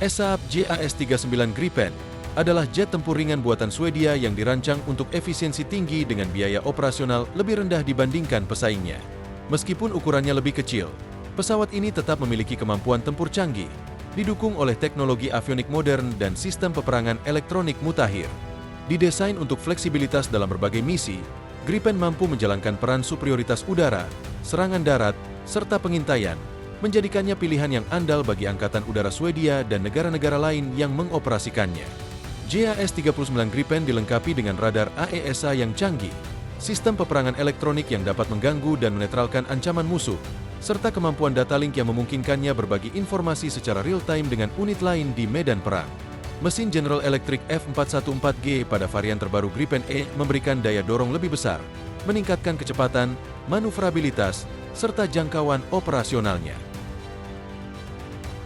Saab JAS-39 Gripen adalah jet tempur ringan buatan Swedia yang dirancang untuk efisiensi tinggi dengan biaya operasional lebih rendah dibandingkan pesaingnya. Meskipun ukurannya lebih kecil, pesawat ini tetap memiliki kemampuan tempur canggih, didukung oleh teknologi avionik modern dan sistem peperangan elektronik mutakhir. Didesain untuk fleksibilitas dalam berbagai misi, Gripen mampu menjalankan peran superioritas udara, serangan darat, serta pengintaian, menjadikannya pilihan yang andal bagi Angkatan Udara Swedia dan negara-negara lain yang mengoperasikannya. JAS-39 Gripen dilengkapi dengan radar AESA yang canggih, sistem peperangan elektronik yang dapat mengganggu dan menetralkan ancaman musuh, serta kemampuan data link yang memungkinkannya berbagi informasi secara real-time dengan unit lain di medan perang. Mesin General Electric F414G pada varian terbaru Gripen E memberikan daya dorong lebih besar, meningkatkan kecepatan, manuvrabilitas, serta jangkauan operasionalnya.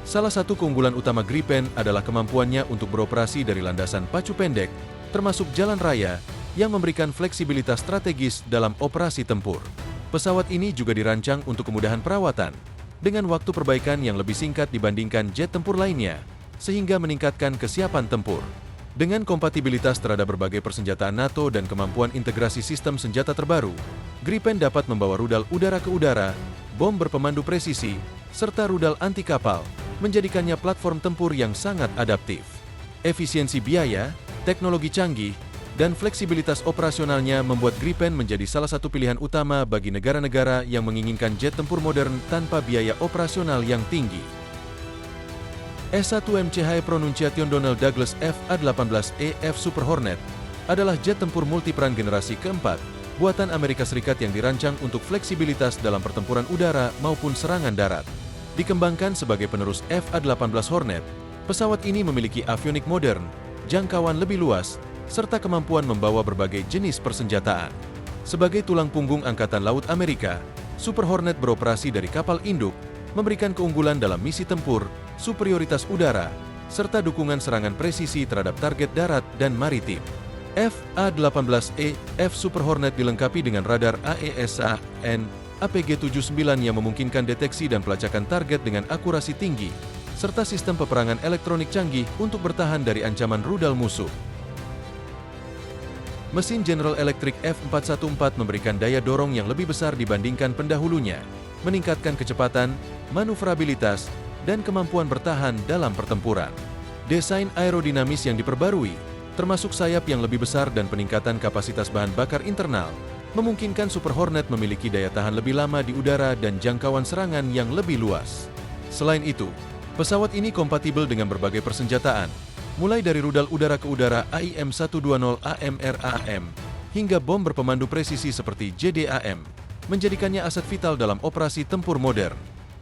Salah satu keunggulan utama Gripen adalah kemampuannya untuk beroperasi dari landasan pacu pendek, termasuk jalan raya, yang memberikan fleksibilitas strategis dalam operasi tempur. Pesawat ini juga dirancang untuk kemudahan perawatan, dengan waktu perbaikan yang lebih singkat dibandingkan jet tempur lainnya, sehingga meningkatkan kesiapan tempur. Dengan kompatibilitas terhadap berbagai persenjataan NATO dan kemampuan integrasi sistem senjata terbaru, Gripen dapat membawa rudal udara ke udara, bom berpemandu presisi, serta rudal anti kapal, menjadikannya platform tempur yang sangat adaptif. Efisiensi biaya, teknologi canggih, dan fleksibilitas operasionalnya membuat Gripen menjadi salah satu pilihan utama bagi negara-negara yang menginginkan jet tempur modern tanpa biaya operasional yang tinggi. S-1 Pronunciation Donald Douglas FA-18E F Super Hornet adalah jet tempur multiperan generasi keempat, buatan Amerika Serikat yang dirancang untuk fleksibilitas dalam pertempuran udara maupun serangan darat. Dikembangkan sebagai penerus FA-18 Hornet, pesawat ini memiliki avionik modern, jangkauan lebih luas, serta kemampuan membawa berbagai jenis persenjataan. Sebagai tulang punggung Angkatan Laut Amerika, Super Hornet beroperasi dari kapal induk, memberikan keunggulan dalam misi tempur, superioritas udara, serta dukungan serangan presisi terhadap target darat dan maritim. FA-18E F Super Hornet dilengkapi dengan radar AESA APG-79 yang memungkinkan deteksi dan pelacakan target dengan akurasi tinggi, serta sistem peperangan elektronik canggih untuk bertahan dari ancaman rudal musuh. Mesin General Electric F414 memberikan daya dorong yang lebih besar dibandingkan pendahulunya, meningkatkan kecepatan, manuvrabilitas, dan kemampuan bertahan dalam pertempuran. Desain aerodinamis yang diperbarui, termasuk sayap yang lebih besar dan peningkatan kapasitas bahan bakar internal, memungkinkan Super Hornet memiliki daya tahan lebih lama di udara dan jangkauan serangan yang lebih luas. Selain itu, pesawat ini kompatibel dengan berbagai persenjataan, mulai dari rudal udara ke udara AIM-120 AMRAM, hingga bom berpemandu presisi seperti JDAM, menjadikannya aset vital dalam operasi tempur modern.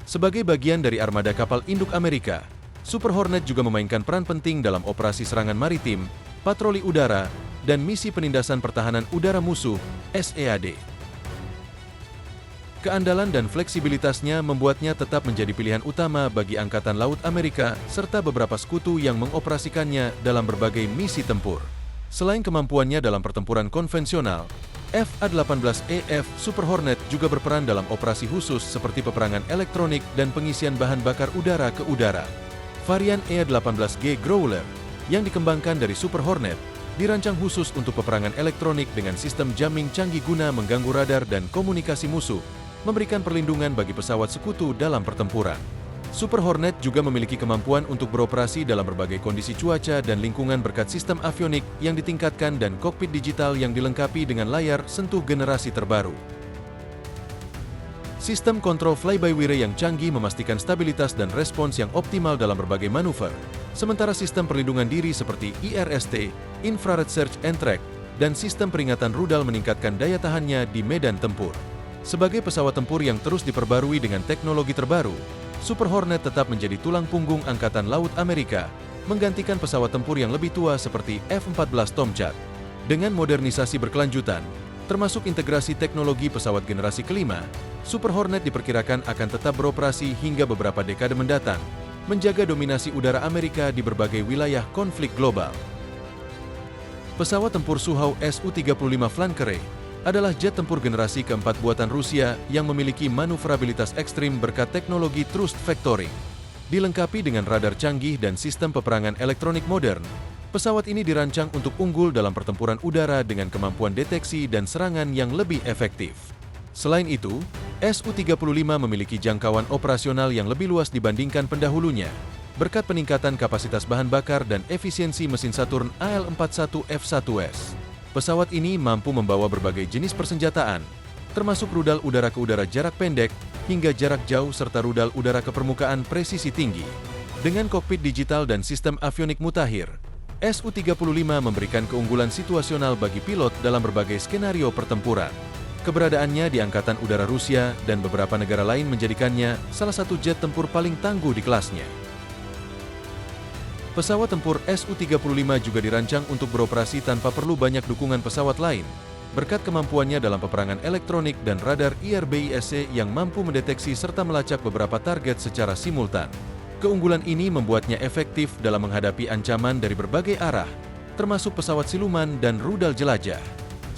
Sebagai bagian dari armada kapal induk Amerika, Super Hornet juga memainkan peran penting dalam operasi serangan maritim, patroli udara, dan misi penindasan pertahanan udara musuh, SEAD. Keandalan dan fleksibilitasnya membuatnya tetap menjadi pilihan utama bagi Angkatan Laut Amerika serta beberapa sekutu yang mengoperasikannya dalam berbagai misi tempur. Selain kemampuannya dalam pertempuran konvensional, FA-18EF Super Hornet juga berperan dalam operasi khusus seperti peperangan elektronik dan pengisian bahan bakar udara ke udara. Varian E-18G Growler yang dikembangkan dari Super Hornet dirancang khusus untuk peperangan elektronik dengan sistem jamming canggih guna mengganggu radar dan komunikasi musuh, memberikan perlindungan bagi pesawat sekutu dalam pertempuran. Super Hornet juga memiliki kemampuan untuk beroperasi dalam berbagai kondisi cuaca dan lingkungan berkat sistem avionik yang ditingkatkan dan kokpit digital yang dilengkapi dengan layar sentuh generasi terbaru. Sistem kontrol fly-by-wire yang canggih memastikan stabilitas dan respons yang optimal dalam berbagai manuver, sementara sistem perlindungan diri seperti IRST, Infrared Search and Track, dan sistem peringatan rudal meningkatkan daya tahannya di medan tempur. Sebagai pesawat tempur yang terus diperbarui dengan teknologi terbaru, Super Hornet tetap menjadi tulang punggung Angkatan Laut Amerika, menggantikan pesawat tempur yang lebih tua seperti F-14 Tomcat. Dengan modernisasi berkelanjutan, termasuk integrasi teknologi pesawat generasi kelima, Super Hornet diperkirakan akan tetap beroperasi hingga beberapa dekade mendatang, menjaga dominasi udara Amerika di berbagai wilayah konflik global. Pesawat tempur Sukhoi Su-35 Flanker adalah jet tempur generasi keempat buatan Rusia yang memiliki manuvrabilitas ekstrim berkat teknologi thrust vectoring. Dilengkapi dengan radar canggih dan sistem peperangan elektronik modern, pesawat ini dirancang untuk unggul dalam pertempuran udara dengan kemampuan deteksi dan serangan yang lebih efektif. Selain itu, Su-35 memiliki jangkauan operasional yang lebih luas dibandingkan pendahulunya, berkat peningkatan kapasitas bahan bakar dan efisiensi mesin Saturn AL-41F1S. Pesawat ini mampu membawa berbagai jenis persenjataan, termasuk rudal udara ke udara jarak pendek hingga jarak jauh serta rudal udara ke permukaan presisi tinggi. Dengan kokpit digital dan sistem avionik mutakhir, Su-35 memberikan keunggulan situasional bagi pilot dalam berbagai skenario pertempuran. Keberadaannya di Angkatan Udara Rusia dan beberapa negara lain menjadikannya salah satu jet tempur paling tangguh di kelasnya. Pesawat tempur Su-35 juga dirancang untuk beroperasi tanpa perlu banyak dukungan pesawat lain, berkat kemampuannya dalam peperangan elektronik dan radar IRBISC yang mampu mendeteksi serta melacak beberapa target secara simultan. Keunggulan ini membuatnya efektif dalam menghadapi ancaman dari berbagai arah, termasuk pesawat siluman dan rudal jelajah.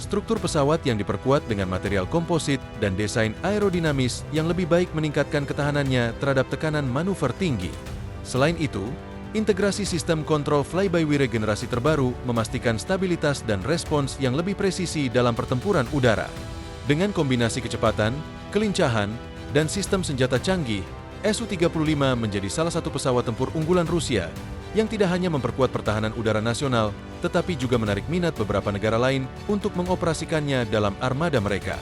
Struktur pesawat yang diperkuat dengan material komposit dan desain aerodinamis yang lebih baik meningkatkan ketahanannya terhadap tekanan manuver tinggi. Selain itu, integrasi sistem kontrol fly-by-wire generasi terbaru memastikan stabilitas dan respons yang lebih presisi dalam pertempuran udara. Dengan kombinasi kecepatan, kelincahan, dan sistem senjata canggih, Su-35 menjadi salah satu pesawat tempur unggulan Rusia yang tidak hanya memperkuat pertahanan udara nasional, tetapi juga menarik minat beberapa negara lain untuk mengoperasikannya dalam armada mereka.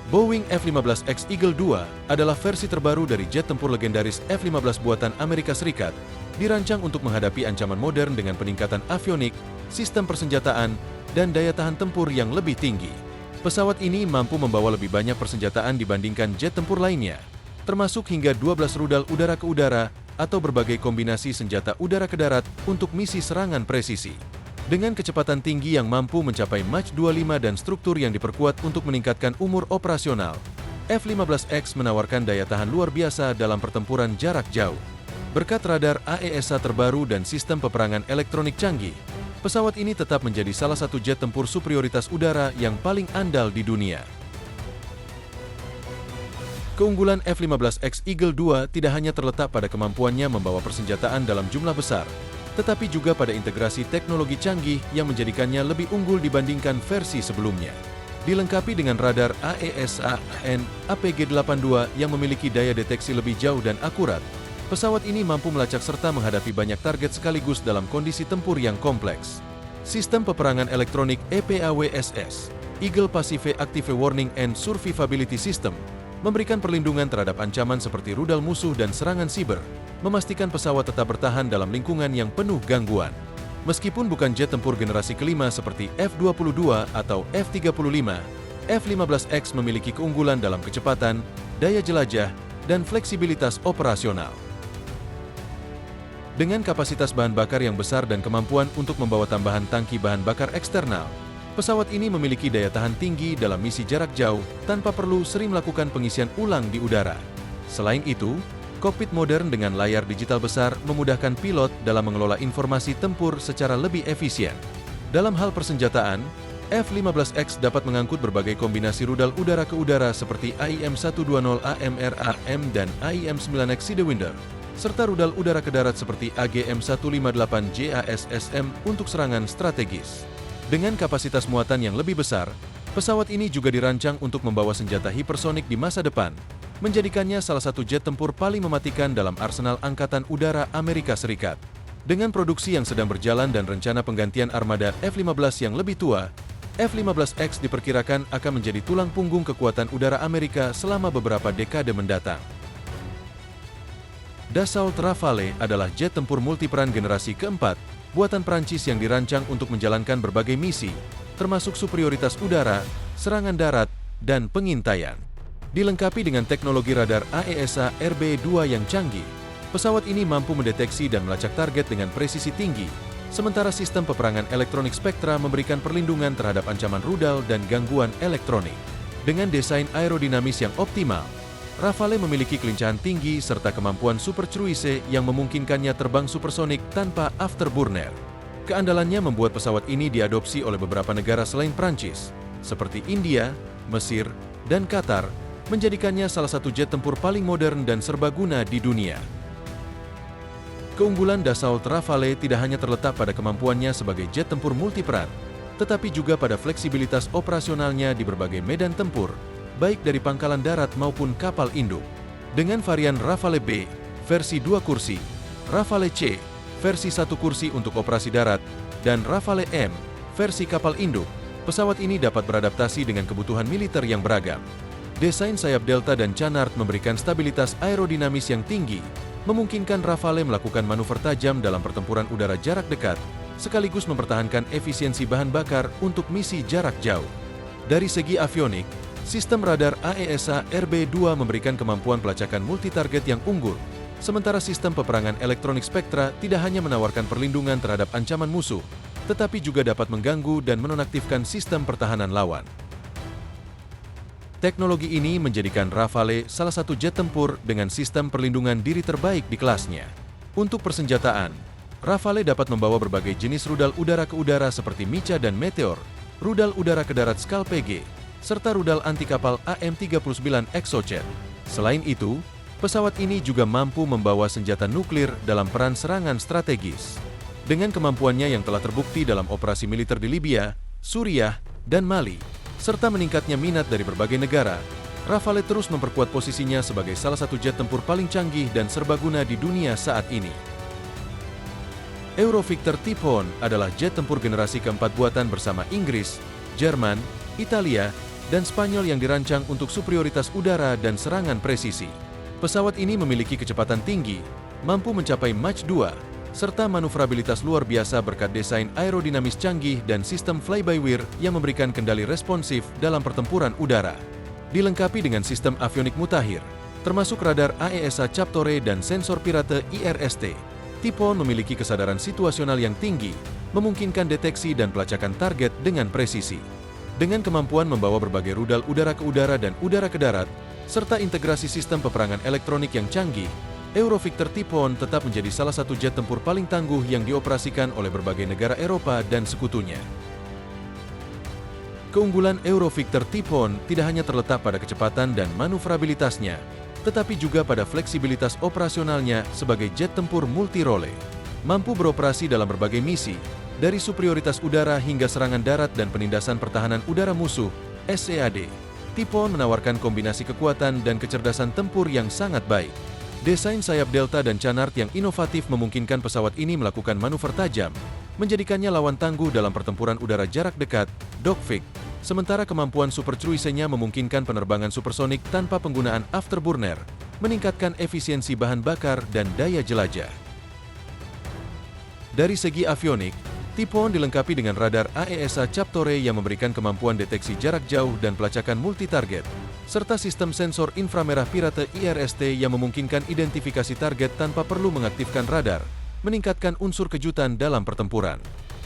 Boeing F-15X Eagle II adalah versi terbaru dari jet tempur legendaris F-15 buatan Amerika Serikat, dirancang untuk menghadapi ancaman modern dengan peningkatan avionik, sistem persenjataan, dan daya tahan tempur yang lebih tinggi. Pesawat ini mampu membawa lebih banyak persenjataan dibandingkan jet tempur lainnya, termasuk hingga 12 rudal udara ke udara atau berbagai kombinasi senjata udara ke darat untuk misi serangan presisi. Dengan kecepatan tinggi yang mampu mencapai Mach 25 dan struktur yang diperkuat untuk meningkatkan umur operasional, F-15X menawarkan daya tahan luar biasa dalam pertempuran jarak jauh. Berkat radar AESA terbaru dan sistem peperangan elektronik canggih, pesawat ini tetap menjadi salah satu jet tempur superioritas udara yang paling andal di dunia. Keunggulan F-15X Eagle II tidak hanya terletak pada kemampuannya membawa persenjataan dalam jumlah besar, tetapi juga pada integrasi teknologi canggih yang menjadikannya lebih unggul dibandingkan versi sebelumnya. Dilengkapi dengan radar AESA-AN APG-82 yang memiliki daya deteksi lebih jauh dan akurat, pesawat ini mampu melacak serta menghadapi banyak target sekaligus dalam kondisi tempur yang kompleks. Sistem peperangan elektronik EPAWSS, Eagle Pacific Active Warning and Survivability System, memberikan perlindungan terhadap ancaman seperti rudal musuh dan serangan siber, memastikan pesawat tetap bertahan dalam lingkungan yang penuh gangguan. Meskipun bukan jet tempur generasi kelima seperti F-22 atau F-35, F-15X memiliki keunggulan dalam kecepatan, daya jelajah, dan fleksibilitas operasional. Dengan kapasitas bahan bakar yang besar dan kemampuan untuk membawa tambahan tangki bahan bakar eksternal, pesawat ini memiliki daya tahan tinggi dalam misi jarak jauh tanpa perlu sering melakukan pengisian ulang di udara. Selain itu, kokpit modern dengan layar digital besar memudahkan pilot dalam mengelola informasi tempur secara lebih efisien. Dalam hal persenjataan, F-15X dapat mengangkut berbagai kombinasi rudal udara ke udara seperti AIM-120 AMRAM dan AIM-9X Sidewinder, serta rudal udara ke darat seperti AGM-158 JASSM untuk serangan strategis. Dengan kapasitas muatan yang lebih besar, pesawat ini juga dirancang untuk membawa senjata hipersonik di masa depan, menjadikannya salah satu jet tempur paling mematikan dalam arsenal Angkatan Udara Amerika Serikat. Dengan produksi yang sedang berjalan dan rencana penggantian armada F-15 yang lebih tua, F-15X diperkirakan akan menjadi tulang punggung kekuatan udara Amerika selama beberapa dekade mendatang. Dassault Rafale adalah jet tempur multiperan generasi keempat buatan Prancis yang dirancang untuk menjalankan berbagai misi, termasuk superioritas udara, serangan darat, dan pengintaian. Dilengkapi dengan teknologi radar AESA RB2 yang canggih, pesawat ini mampu mendeteksi dan melacak target dengan presisi tinggi, sementara sistem peperangan elektronik Spectra memberikan perlindungan terhadap ancaman rudal dan gangguan elektronik. Dengan desain aerodinamis yang optimal, Rafale memiliki kelincahan tinggi serta kemampuan super cruise yang memungkinkannya terbang supersonik tanpa afterburner. Keandalannya membuat pesawat ini diadopsi oleh beberapa negara selain Prancis, seperti India, Mesir, dan Qatar, menjadikannya salah satu jet tempur paling modern dan serbaguna di dunia. Keunggulan Dassault Rafale tidak hanya terletak pada kemampuannya sebagai jet tempur multiperan, tetapi juga pada fleksibilitas operasionalnya di berbagai medan tempur, baik dari pangkalan darat maupun kapal induk. Dengan varian Rafale B, versi 2 kursi, Rafale C, versi 1 kursi untuk operasi darat, dan Rafale M, versi kapal induk, pesawat ini dapat beradaptasi dengan kebutuhan militer yang beragam. Desain sayap Delta dan Canard memberikan stabilitas aerodinamis yang tinggi, memungkinkan Rafale melakukan manuver tajam dalam pertempuran udara jarak dekat, sekaligus mempertahankan efisiensi bahan bakar untuk misi jarak jauh. Dari segi avionik, sistem radar AESA RB2 memberikan kemampuan pelacakan multi-target yang unggul, sementara sistem peperangan elektronik Spectra tidak hanya menawarkan perlindungan terhadap ancaman musuh, tetapi juga dapat mengganggu dan menonaktifkan sistem pertahanan lawan. Teknologi ini menjadikan Rafale salah satu jet tempur dengan sistem perlindungan diri terbaik di kelasnya. Untuk persenjataan, Rafale dapat membawa berbagai jenis rudal udara ke udara seperti Mica dan Meteor, rudal udara ke darat Skal PG, serta rudal anti kapal AM-39 Exocet. Selain itu, pesawat ini juga mampu membawa senjata nuklir dalam peran serangan strategis. Dengan kemampuannya yang telah terbukti dalam operasi militer di Libya, Suriah, dan Mali, serta meningkatnya minat dari berbagai negara, Rafale terus memperkuat posisinya sebagai salah satu jet tempur paling canggih dan serbaguna di dunia saat ini. Eurofigter Typhoon adalah jet tempur generasi keempat buatan bersama Inggris, Jerman, Italia, dan Spanyol yang dirancang untuk superioritas udara dan serangan presisi. Pesawat ini memiliki kecepatan tinggi, mampu mencapai Mach 2, serta manuvrabilitas luar biasa berkat desain aerodinamis canggih dan sistem fly-by-wire yang memberikan kendali responsif dalam pertempuran udara. Dilengkapi dengan sistem avionik mutakhir, termasuk radar AESA Chaptore dan sensor Pirate IRST, Typhoon memiliki kesadaran situasional yang tinggi, memungkinkan deteksi dan pelacakan target dengan presisi. Dengan kemampuan membawa berbagai rudal udara ke udara dan udara ke darat, serta integrasi sistem peperangan elektronik yang canggih, Eurofigter Typhoon tetap menjadi salah satu jet tempur paling tangguh yang dioperasikan oleh berbagai negara Eropa dan sekutunya. Keunggulan Eurofigter Typhoon tidak hanya terletak pada kecepatan dan manuvrabilitasnya, tetapi juga pada fleksibilitas operasionalnya sebagai jet tempur multi-role. Mampu beroperasi dalam berbagai misi, dari superioritas udara hingga serangan darat dan penindasan pertahanan udara musuh, SEAD. Typhoon menawarkan kombinasi kekuatan dan kecerdasan tempur yang sangat baik. Desain sayap Delta dan Canard yang inovatif memungkinkan pesawat ini melakukan manuver tajam, menjadikannya lawan tangguh dalam pertempuran udara jarak dekat, dogfight, sementara kemampuan Super Cruise-nya memungkinkan penerbangan supersonik tanpa penggunaan afterburner, meningkatkan efisiensi bahan bakar dan daya jelajah. Dari segi avionik, Typhoon dilengkapi dengan radar AESA Chaptore yang memberikan kemampuan deteksi jarak jauh dan pelacakan multi-target, serta sistem sensor inframerah Pirate IRST yang memungkinkan identifikasi target tanpa perlu mengaktifkan radar, meningkatkan unsur kejutan dalam pertempuran.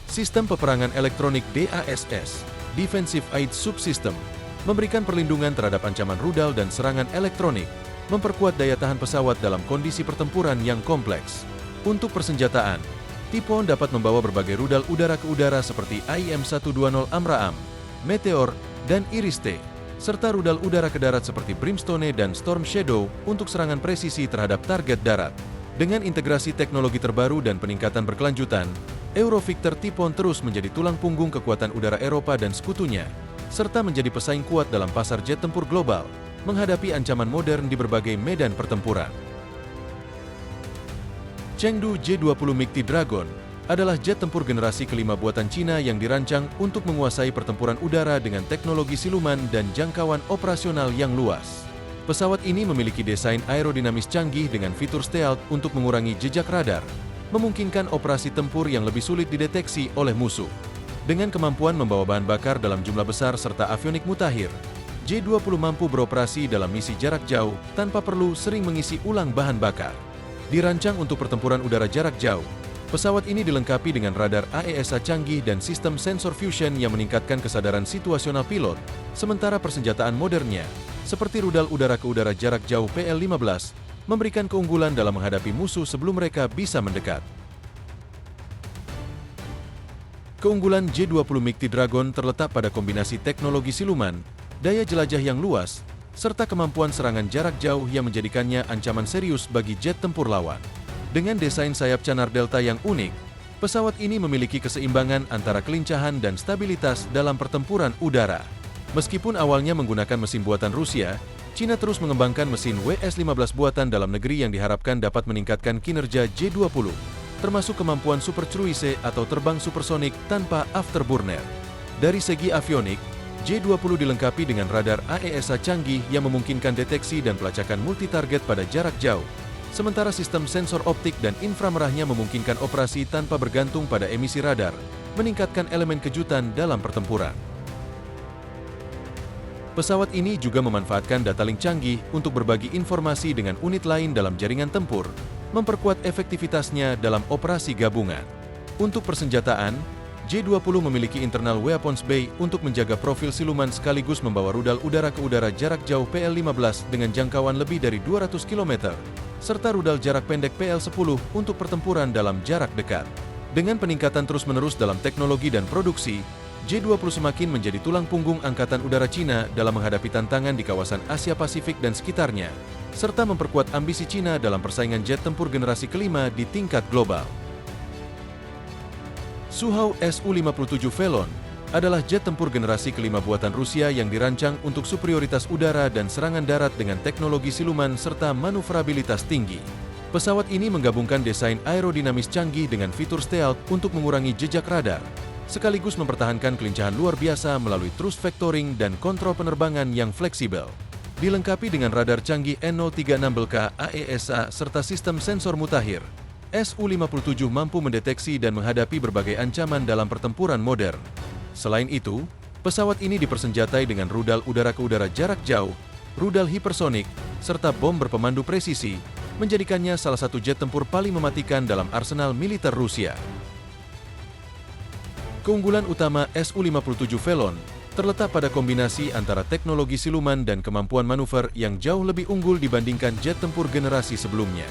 Sistem peperangan elektronik DASS, Defensive Aid Subsystem, memberikan perlindungan terhadap ancaman rudal dan serangan elektronik, memperkuat daya tahan pesawat dalam kondisi pertempuran yang kompleks. Untuk persenjataan, Typhoon dapat membawa berbagai rudal udara ke udara seperti AIM-120 AMRAAM, Meteor, dan Iris-T, serta rudal udara ke darat seperti Brimstone dan Storm Shadow untuk serangan presisi terhadap target darat. Dengan integrasi teknologi terbaru dan peningkatan berkelanjutan, Eurofigter Typhoon terus menjadi tulang punggung kekuatan udara Eropa dan sekutunya, serta menjadi pesaing kuat dalam pasar jet tempur global, menghadapi ancaman modern di berbagai medan pertempuran. Chengdu J-20 MiG Dragon adalah jet tempur generasi kelima buatan Cina yang dirancang untuk menguasai pertempuran udara dengan teknologi siluman dan jangkauan operasional yang luas. Pesawat ini memiliki desain aerodinamis canggih dengan fitur stealth untuk mengurangi jejak radar, memungkinkan operasi tempur yang lebih sulit dideteksi oleh musuh. Dengan kemampuan membawa bahan bakar dalam jumlah besar serta avionik mutakhir, J-20 mampu beroperasi dalam misi jarak jauh tanpa perlu sering mengisi ulang bahan bakar. Dirancang untuk pertempuran udara jarak jauh, pesawat ini dilengkapi dengan radar AESA canggih dan sistem sensor fusion yang meningkatkan kesadaran situasional pilot, sementara persenjataan modernnya, seperti rudal udara ke udara jarak jauh PL-15, memberikan keunggulan dalam menghadapi musuh sebelum mereka bisa mendekat. Keunggulan J-20 MiG Dragon terletak pada kombinasi teknologi siluman, daya jelajah yang luas, serta kemampuan serangan jarak jauh yang menjadikannya ancaman serius bagi jet tempur lawan. Dengan desain sayap Canard Delta yang unik, pesawat ini memiliki keseimbangan antara kelincahan dan stabilitas dalam pertempuran udara. Meskipun awalnya menggunakan mesin buatan Rusia, Cina terus mengembangkan mesin WS-15 buatan dalam negeri yang diharapkan dapat meningkatkan kinerja J-20, termasuk kemampuan super cruise atau terbang supersonik tanpa afterburner. Dari segi avionik, J-20 dilengkapi dengan radar AESA canggih yang memungkinkan deteksi dan pelacakan multi-target pada jarak jauh. Sementara sistem sensor optik dan inframerahnya memungkinkan operasi tanpa bergantung pada emisi radar, meningkatkan elemen kejutan dalam pertempuran. Pesawat ini juga memanfaatkan data link canggih untuk berbagi informasi dengan unit lain dalam jaringan tempur, memperkuat efektivitasnya dalam operasi gabungan. Untuk persenjataan, J-20 memiliki internal weapons bay untuk menjaga profil siluman sekaligus membawa rudal udara ke udara jarak jauh PL-15 dengan jangkauan lebih dari 200 km, serta rudal jarak pendek PL-10 untuk pertempuran dalam jarak dekat. Dengan peningkatan terus-menerus dalam teknologi dan produksi, J-20 semakin menjadi tulang punggung Angkatan Udara Cina dalam menghadapi tantangan di kawasan Asia Pasifik dan sekitarnya, serta memperkuat ambisi Cina dalam persaingan jet tempur generasi kelima di tingkat global. Sukhoi Su-57 Velon adalah jet tempur generasi kelima buatan Rusia yang dirancang untuk superioritas udara dan serangan darat dengan teknologi siluman serta manuvrabilitas tinggi. Pesawat ini menggabungkan desain aerodinamis canggih dengan fitur stealth untuk mengurangi jejak radar, sekaligus mempertahankan kelincahan luar biasa melalui thrust vectoring dan kontrol penerbangan yang fleksibel. Dilengkapi dengan radar canggih N036BK AESA serta sistem sensor mutakhir, Su-57 mampu mendeteksi dan menghadapi berbagai ancaman dalam pertempuran modern. Selain itu, pesawat ini dipersenjatai dengan rudal udara ke udara jarak jauh, rudal hipersonik, serta bom berpemandu presisi, menjadikannya salah satu jet tempur paling mematikan dalam arsenal militer Rusia. Keunggulan utama Su-57 Velon terletak pada kombinasi antara teknologi siluman dan kemampuan manuver yang jauh lebih unggul dibandingkan jet tempur generasi sebelumnya.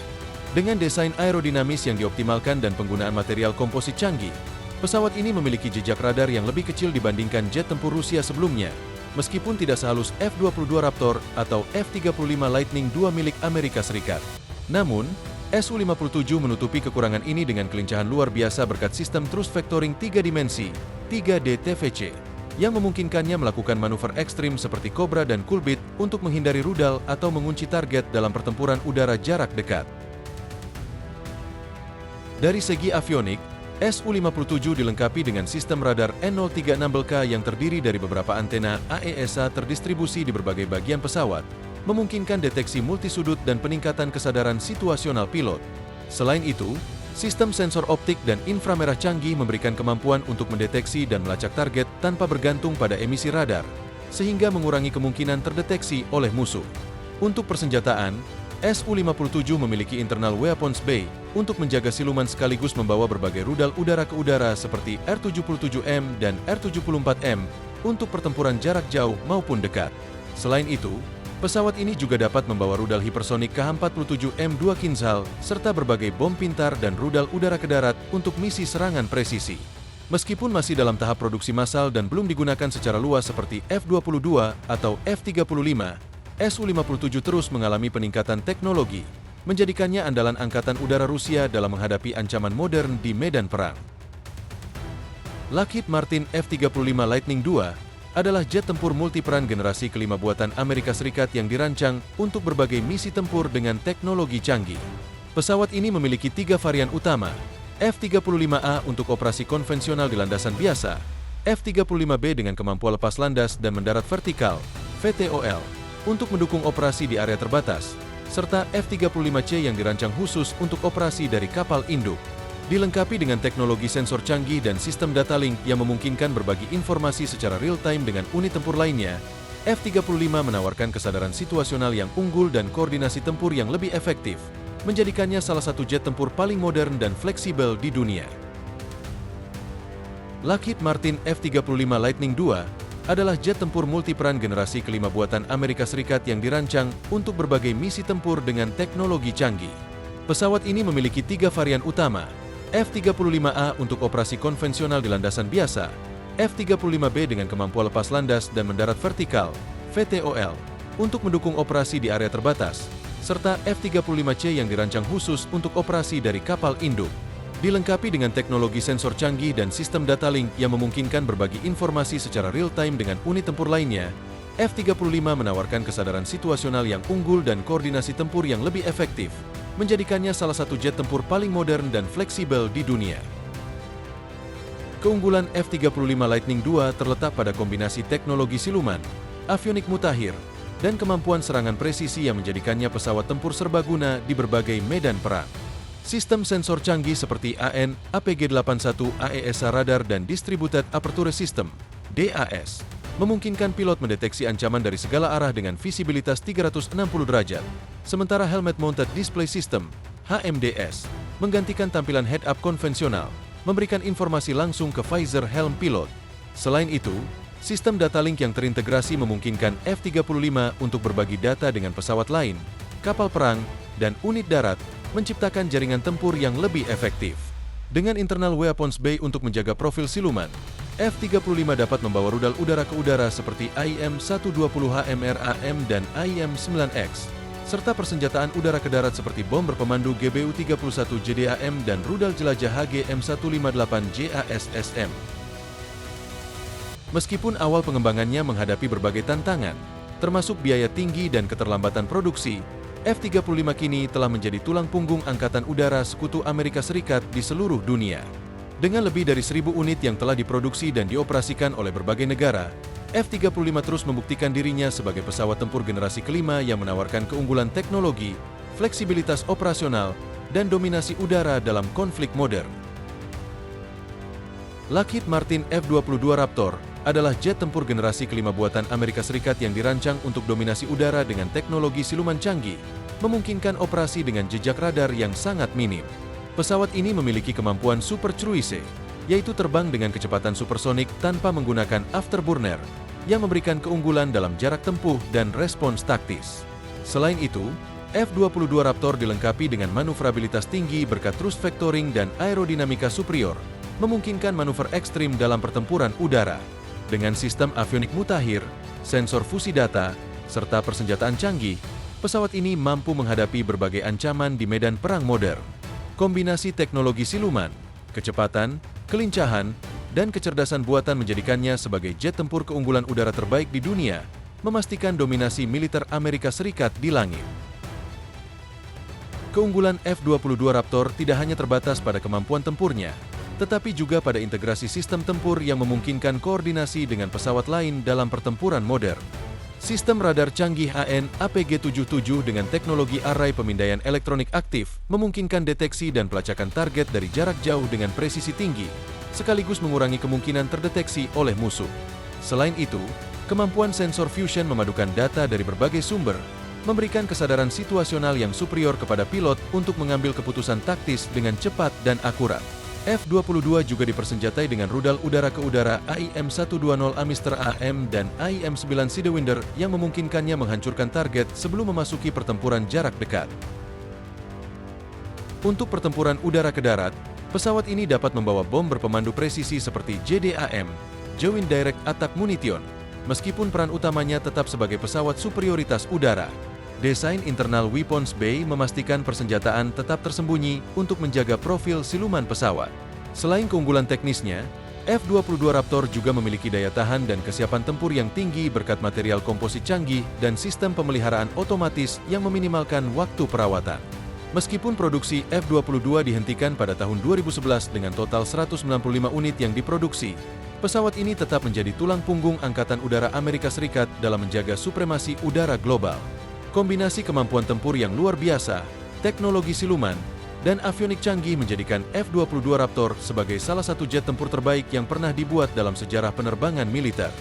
Dengan desain aerodinamis yang dioptimalkan dan penggunaan material komposit canggih, pesawat ini memiliki jejak radar yang lebih kecil dibandingkan jet tempur Rusia sebelumnya, meskipun tidak sehalus F-22 Raptor atau F-35 Lightning II milik Amerika Serikat. Namun, Su-57 menutupi kekurangan ini dengan kelincahan luar biasa berkat sistem thrust vectoring 3 dimensi, 3D TVC, yang memungkinkannya melakukan manuver ekstrim seperti Cobra dan Kulbit untuk menghindari rudal atau mengunci target dalam pertempuran udara jarak dekat. Dari segi avionik, Su-57 dilengkapi dengan sistem radar N036BK yang terdiri dari beberapa antena AESA terdistribusi di berbagai bagian pesawat, memungkinkan deteksi multisudut dan peningkatan kesadaran situasional pilot. Selain itu, sistem sensor optik dan inframerah canggih memberikan kemampuan untuk mendeteksi dan melacak target tanpa bergantung pada emisi radar, sehingga mengurangi kemungkinan terdeteksi oleh musuh. Untuk persenjataan, Su-57 memiliki internal weapons bay untuk menjaga siluman sekaligus membawa berbagai rudal udara ke udara seperti R-77M dan R-74M untuk pertempuran jarak jauh maupun dekat. Selain itu, pesawat ini juga dapat membawa rudal hipersonik Kh-47M2 Kinzhal serta berbagai bom pintar dan rudal udara ke darat untuk misi serangan presisi. Meskipun masih dalam tahap produksi massal dan belum digunakan secara luas seperti F-22 atau F-35, Su-57 terus mengalami peningkatan teknologi, menjadikannya andalan Angkatan Udara Rusia dalam menghadapi ancaman modern di medan perang. Lockheed Martin F-35 Lightning II adalah jet tempur multiperan generasi kelima buatan Amerika Serikat yang dirancang untuk berbagai misi tempur dengan teknologi canggih. Pesawat ini memiliki 3 varian utama, F-35A untuk operasi konvensional di landasan biasa, F-35B dengan kemampuan lepas landas dan mendarat vertikal, VTOL, untuk mendukung operasi di area terbatas, serta F-35C yang dirancang khusus untuk operasi dari kapal induk. Dilengkapi dengan teknologi sensor canggih dan sistem data link yang memungkinkan berbagi informasi secara real-time dengan unit tempur lainnya, F-35 menawarkan kesadaran situasional yang unggul dan koordinasi tempur yang lebih efektif, menjadikannya salah satu jet tempur paling modern dan fleksibel di dunia. Lockheed Martin F-35 Lightning II adalah jet tempur multiperan generasi kelima buatan Amerika Serikat yang dirancang untuk berbagai misi tempur dengan teknologi canggih. Pesawat ini memiliki 3 varian utama, F-35A untuk operasi konvensional di landasan biasa, F-35B dengan kemampuan lepas landas dan mendarat vertikal, VTOL, untuk mendukung operasi di area terbatas, serta F-35C yang dirancang khusus untuk operasi dari kapal induk. Dilengkapi dengan teknologi sensor canggih dan sistem data link yang memungkinkan berbagi informasi secara real-time dengan unit tempur lainnya, F-35 menawarkan kesadaran situasional yang unggul dan koordinasi tempur yang lebih efektif, menjadikannya salah satu jet tempur paling modern dan fleksibel di dunia. Keunggulan F-35 Lightning II terletak pada kombinasi teknologi siluman, avionik mutakhir, dan kemampuan serangan presisi yang menjadikannya pesawat tempur serbaguna di berbagai medan perang. Sistem sensor canggih seperti AN, APG-81, AESA radar, dan Distributed Aperture System, DAS, memungkinkan pilot mendeteksi ancaman dari segala arah dengan visibilitas 360 derajat. Sementara Helmet Mounted Display System, HMDS, menggantikan tampilan head-up konvensional, memberikan informasi langsung ke visor helm pilot. Selain itu, sistem data link yang terintegrasi memungkinkan F-35 untuk berbagi data dengan pesawat lain, kapal perang, dan unit darat, menciptakan jaringan tempur yang lebih efektif. Dengan internal weapons bay untuk menjaga profil siluman, F-35 dapat membawa rudal udara ke udara seperti AIM-120HMRAM dan AIM-9X, serta persenjataan udara ke darat seperti bom berpemandu GBU-31JDAM dan rudal jelajah HGM-158JASSM. Meskipun awal pengembangannya menghadapi berbagai tantangan, termasuk biaya tinggi dan keterlambatan produksi, F-35 kini telah menjadi tulang punggung Angkatan Udara Sekutu Amerika Serikat di seluruh dunia. Dengan lebih dari 1.000 unit yang telah diproduksi dan dioperasikan oleh berbagai negara, F-35 terus membuktikan dirinya sebagai pesawat tempur generasi kelima yang menawarkan keunggulan teknologi, fleksibilitas operasional, dan dominasi udara dalam konflik modern. Lockheed Martin F-22 Raptor adalah jet tempur generasi kelima buatan Amerika Serikat yang dirancang untuk dominasi udara dengan teknologi siluman canggih, memungkinkan operasi dengan jejak radar yang sangat minim. Pesawat ini memiliki kemampuan super cruise, yaitu terbang dengan kecepatan supersonik tanpa menggunakan afterburner, yang memberikan keunggulan dalam jarak tempuh dan respons taktis. Selain itu, F-22 Raptor dilengkapi dengan manuvrabilitas tinggi berkat thrust vectoring dan aerodinamika superior, memungkinkan manuver ekstrim dalam pertempuran udara. Dengan sistem avionik mutakhir, sensor fusi data, serta persenjataan canggih, pesawat ini mampu menghadapi berbagai ancaman di medan perang modern. Kombinasi teknologi siluman, kecepatan, kelincahan, dan kecerdasan buatan menjadikannya sebagai jet tempur keunggulan udara terbaik di dunia, memastikan dominasi militer Amerika Serikat di langit. Keunggulan F-22 Raptor tidak hanya terbatas pada kemampuan tempurnya, tetapi juga pada integrasi sistem tempur yang memungkinkan koordinasi dengan pesawat lain dalam pertempuran modern. Sistem radar canggih AN APG-77 dengan teknologi array pemindaian elektronik aktif memungkinkan deteksi dan pelacakan target dari jarak jauh dengan presisi tinggi, sekaligus mengurangi kemungkinan terdeteksi oleh musuh. Selain itu, kemampuan sensor fusion memadukan data dari berbagai sumber, memberikan kesadaran situasional yang superior kepada pilot untuk mengambil keputusan taktis dengan cepat dan akurat. F-22 juga dipersenjatai dengan rudal udara ke udara AIM-120 Amister AM dan AIM-9 Sidewinder yang memungkinkannya menghancurkan target sebelum memasuki pertempuran jarak dekat. Untuk pertempuran udara ke darat, pesawat ini dapat membawa bom berpemandu presisi seperti JDAM, Joint Direct Attack Munition, meskipun peran utamanya tetap sebagai pesawat superioritas udara. Desain internal weapons bay memastikan persenjataan tetap tersembunyi untuk menjaga profil siluman pesawat. Selain keunggulan teknisnya, F-22 Raptor juga memiliki daya tahan dan kesiapan tempur yang tinggi berkat material komposit canggih dan sistem pemeliharaan otomatis yang meminimalkan waktu perawatan. Meskipun produksi F-22 dihentikan pada tahun 2011 dengan total 195 unit yang diproduksi, pesawat ini tetap menjadi tulang punggung Angkatan Udara Amerika Serikat dalam menjaga supremasi udara global. Kombinasi kemampuan tempur yang luar biasa, teknologi siluman, dan avionik canggih menjadikan F-22 Raptor sebagai salah satu jet tempur terbaik yang pernah dibuat dalam sejarah penerbangan militer.